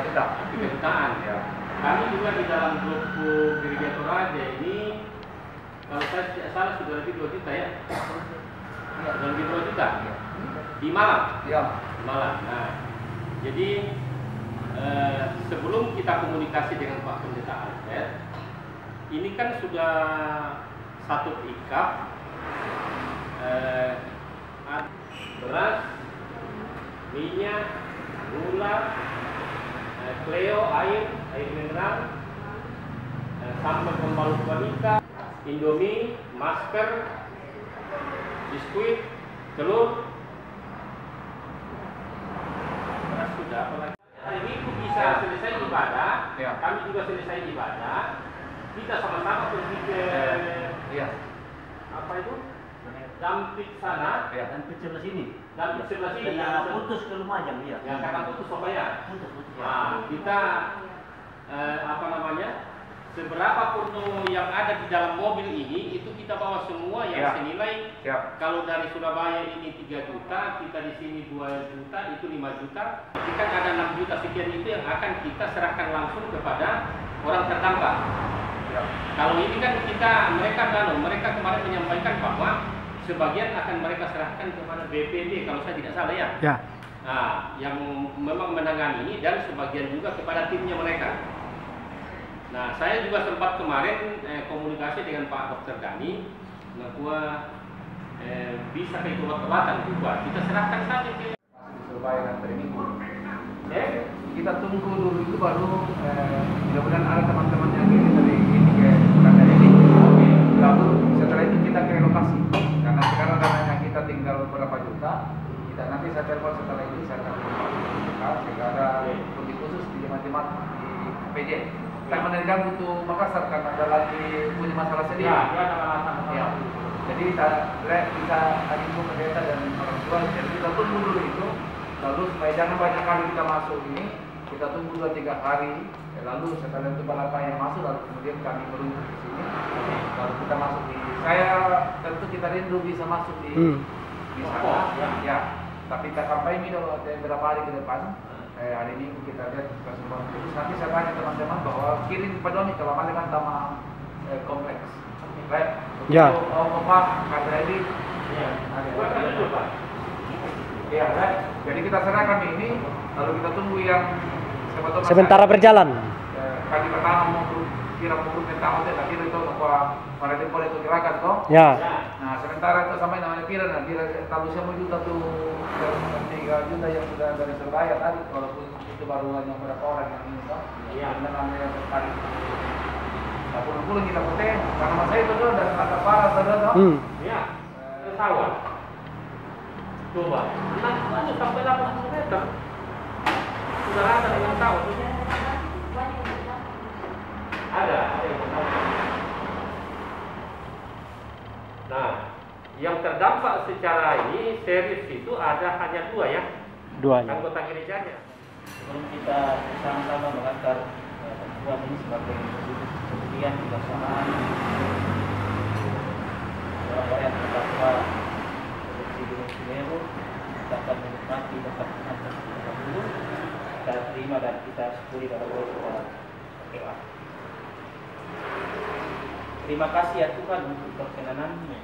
juta. 3 jutaan. Ya. Kami juga di dalam grup Gereja Toraja ini, kalau saya tidak salah sudah lebih 2 juta ya. Sudah lebih 2 juta. Di Malang. Ya. Di Malang. Nah, jadi sebelum kita komunikasi dengan Pak Pendeta Albert, ini kan sudah satu ikap beras, minyak, gula, Cleo, air mineral, sambal pembalut wanita, Indomie, masker, biskuit, telur. Beras sudah, apalagi hari Minggu bisa selesai ibadah, Ya. kami juga selesai ibadah, kita sama-sama pergi ke Iya. apa itu? Dampit sana, Ya. Dan ke sebelah sini. Dampit sebelah sini. Dan putus ke Lumajang dia. Yang kata putus Sobaya. Putus. Nah, kita apa namanya? Seberapa porno yang ada di dalam mobil ini itu kita bawa semua yang Ya. senilai. Siap. Kalau dari Surabaya ini 3 juta, kita di sini 2 juta, itu 5 juta. Jadi kan ada 6 juta sekian itu yang akan kita serahkan langsung kepada orang terdampak. Ya. Kalau ini kan mereka kemarin menyampaikan bahwa sebagian akan mereka serahkan kepada BPD kalau saya tidak salah ya. Ya. Nah, yang memang menangani ini dan sebagian juga kepada timnya mereka. Nah, saya juga sempat kemarin komunikasi dengan Pak Dr. Gani bahwa bisa ke obat-obatan juga. Kita serahkan saja ke Di Surabaya dan hari Minggu. Kita tunggu dulu itu baru mudah-mudahan ada teman-teman yang kirim dari ini ke Surabaya ini. Lalu setelah itu kita ke lokasi. Karena sekarang katanya kita tinggal berapa juta. Kita nanti saya telepon setelah ini saya akan buka sehingga ada kunci khusus di jemaat-jemaat di PJ. Kita menerima butuh Makassar karena ada lagi punya masalah sendiri. Ya, dia ada masalah. Ya. Jadi kita himbau pendeta dan orang tua. Jadi kita tunggu dulu itu. Lalu supaya jangan banyak kali kita masuk ini, kita tunggu 2-3 hari. Lalu setelah itu berapa yang masuk, lalu kemudian kami merujuk ke sini. Lalu kita masuk di. Saya tentu kita rindu bisa masuk di sana. Ya. Tapi kita sampai ini beberapa hari ke depan. Hari ini kita lihat keseluruhan khusus. Nanti saya tanya teman-teman bahwa kirim pedomi kalau mana kan sama kompleks. Baik. Ya. Oh, Pak, kata ini. Ya. Ada. Ya, baik. Jadi kita serahkan ini, lalu kita tunggu yang Sementara berjalan. kali pertama mau kira tentang hotel, tapi itu apa para tempor itu gerakan toh. Ya. Nah, sementara itu sampai namanya Pira, nah Pira kalau saya mau juta tuh 3 juta yang sudah dari Surabaya tadi, walaupun itu baru hanya berapa orang yang ini toh. Iya. Karena namanya tertarik. Nah, puluh kita putih, karena masa itu tuh dan kata parah toh. Ya. Pesawat. Coba. Nah, sampai 80 meter. Sudah ada dengan tahu. Ada yang tahu. Nah, yang terdampak secara ini serius itu ada hanya 2 ya. 2 ya. Anggota gerejanya. Sebelum kita bersama-sama mengantar perempuan ini sebagai kemudian kebersamaan orang-orang yang terdakwa korupsi Gunung Semeru dapat menikmati tempat pengantar dulu kita terima dan kita syukuri pada Allah SWT. Terima kasih ya Tuhan untuk perkenananmu.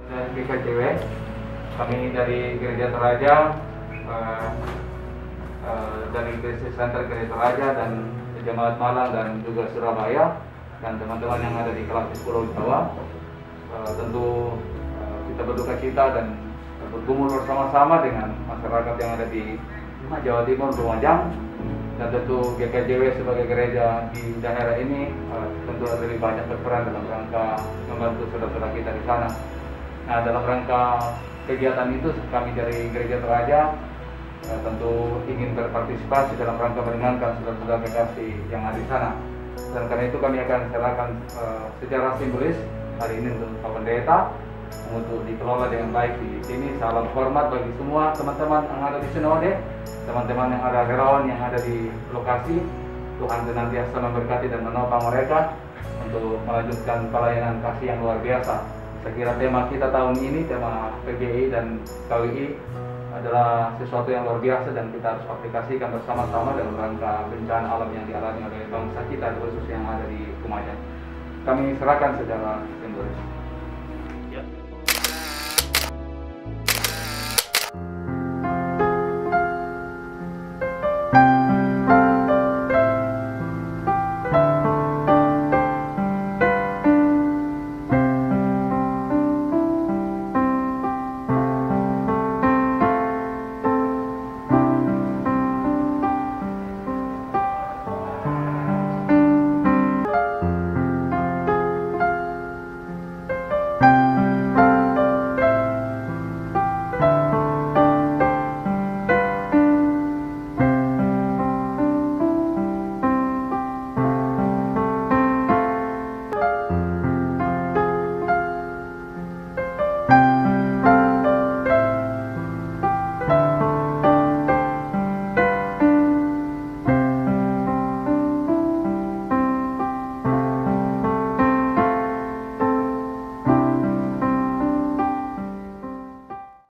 dan GKJW. Kami dari Gereja Toraja, dari Krisis Center Gereja Toraja dan Jemaat Malang dan juga Surabaya dan teman-teman yang ada di Kelapis Pulau Jawa, tentu kita berduka cita dan bergumul bersama-sama dengan masyarakat yang ada di Jawa Timur, Lumajang, dan tentu GKJW sebagai gereja di daerah ini tentu lebih banyak berperan dalam rangka membantu saudara-saudara kita di sana. Nah, dalam rangka kegiatan itu kami dari Gereja Toraja tentu ingin berpartisipasi dalam rangka meringankan saudara-saudara kekasih yang ada di sana. Dan karena itu kami akan serahkan secara simbolis hari ini untuk Pak Pendeta untuk dikelola dengan baik di sini. Salam hormat bagi semua teman-teman yang ada di Sinode, teman-teman yang ada relawan yang ada di lokasi. Tuhan senantiasa memberkati dan menopang mereka untuk melanjutkan pelayanan kasih yang luar biasa. Saya kira tema kita tahun ini, tema PGI dan KWI adalah sesuatu yang luar biasa dan kita harus aplikasikan bersama-sama dalam rangka bencana alam yang dialami oleh bangsa kita, khususnya yang ada di Lumajang. Kami serahkan secara simbolis.